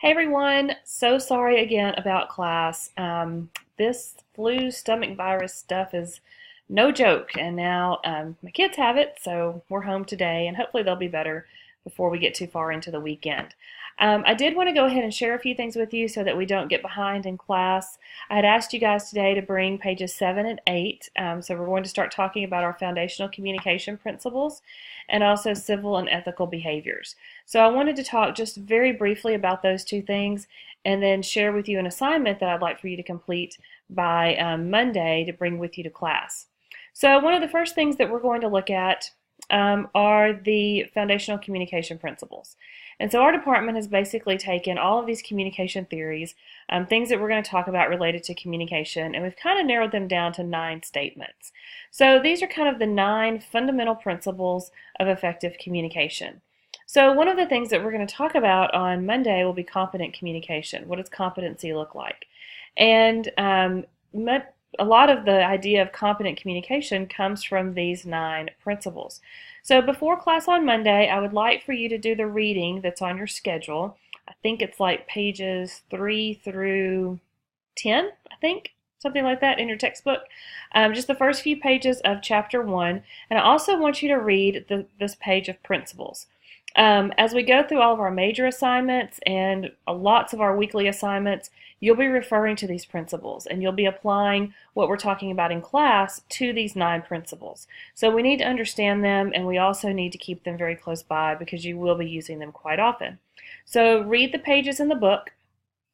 Hey everyone, so sorry again about class. This flu stomach virus stuff is no joke, and now my kids have it, so we're home today, and hopefully they'll be better before we get too far into the weekend. I did want to go ahead and share a few things with you so that we don't get behind in class. I had asked you guys today to bring pages 7 and 8, so we're going to start talking about our foundational communication principles and also civil and ethical behaviors. So I wanted to talk just very briefly about those two things and then share with you an assignment that I'd like for you to complete by Monday to bring with you to class. So one of the first things that we're going to look at are the foundational communication principles. And so our department has basically taken all of these communication theories, things that we're going to talk about related to communication, and we've kind of narrowed them down to 9 statements. So these are kind of the 9 fundamental principles of effective communication. So one of the things that we're going to talk about on Monday will be competent communication. What does competency look like? And a lot of the idea of competent communication comes from these 9 principles. So before class on Monday, I would like for you to do the reading that's on your schedule. I think it's like pages 3 through 10, I think, something like that in your textbook. Just the first few pages of chapter 1. And I also want you to read this page of principles. As we go through all of our major assignments and lots of our weekly assignments, you'll be referring to these principles and you'll be applying what we're talking about in class to these 9 principles. So we need to understand them, and we also need to keep them very close by because you will be using them quite often. So read the pages in the book.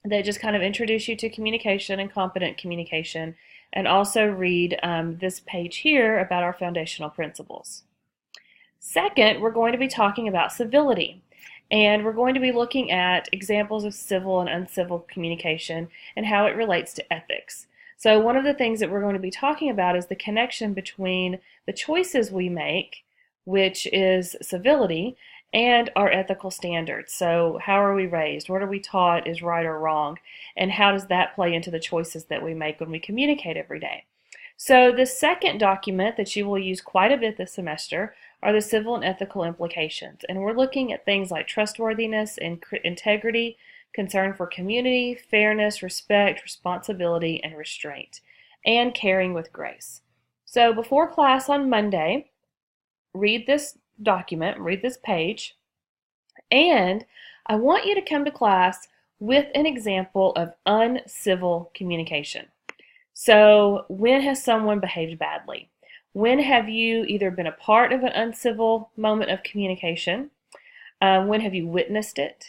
They just kind of introduce you to communication and competent communication, and also read this page here about our foundational principles. Second, we're going to be talking about civility, and we're going to be looking at examples of civil and uncivil communication and how it relates to ethics. So one of the things that we're going to be talking about is the connection between the choices we make, which is civility, and our ethical standards. So how are we raised? What are we taught is right or wrong? And how does that play into the choices that we make when we communicate every day? So the second document that you will use quite a bit this semester are the civil and ethical implications. And we're looking at things like trustworthiness and integrity, concern for community, fairness, respect, responsibility, and restraint, and caring with grace. So before class on Monday, read this document, read this page, and I want you to come to class with an example of uncivil communication. So when has someone behaved badly? When have you either been a part of an uncivil moment of communication? When have you witnessed it?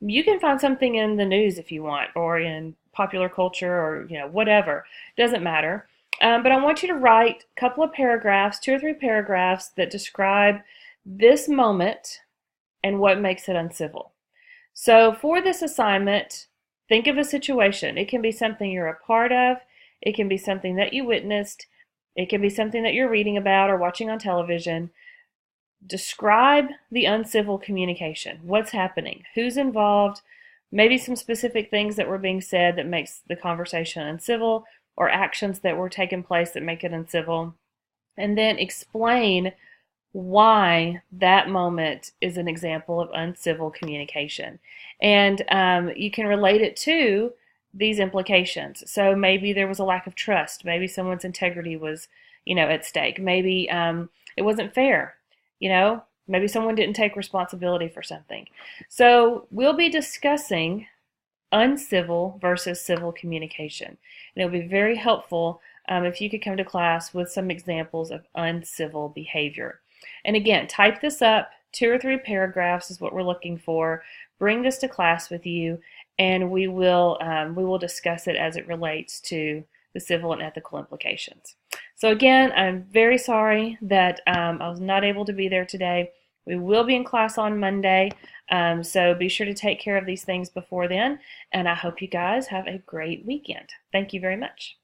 You can find something in the news if you want, or in popular culture, or whatever. Doesn't matter. But I want you to write a couple of paragraphs, 2 or 3 paragraphs that describe this moment and what makes it uncivil. So for this assignment, think of a situation. It can be something you're a part of. It can be something that you witnessed. It can be something that you're reading about or watching on television. Describe the uncivil communication. What's happening? Who's involved? Maybe some specific things that were being said that makes the conversation uncivil, or actions that were taking place that make it uncivil. And then explain why that moment is an example of uncivil communication. And you can relate it to these implications. So maybe there was a lack of trust. Maybe someone's integrity was, at stake. Maybe it wasn't fair. Maybe someone didn't take responsibility for something. So we'll be discussing uncivil versus civil communication. And it'll be very helpful if you could come to class with some examples of uncivil behavior. And again, type this up. 2 or 3 paragraphs is what we're looking for. Bring this to class with you, and we will discuss it as it relates to the civil and ethical implications. So again, I'm very sorry that I was not able to be there today. We will be in class on Monday, so be sure to take care of these things before then, and I hope you guys have a great weekend. Thank you very much.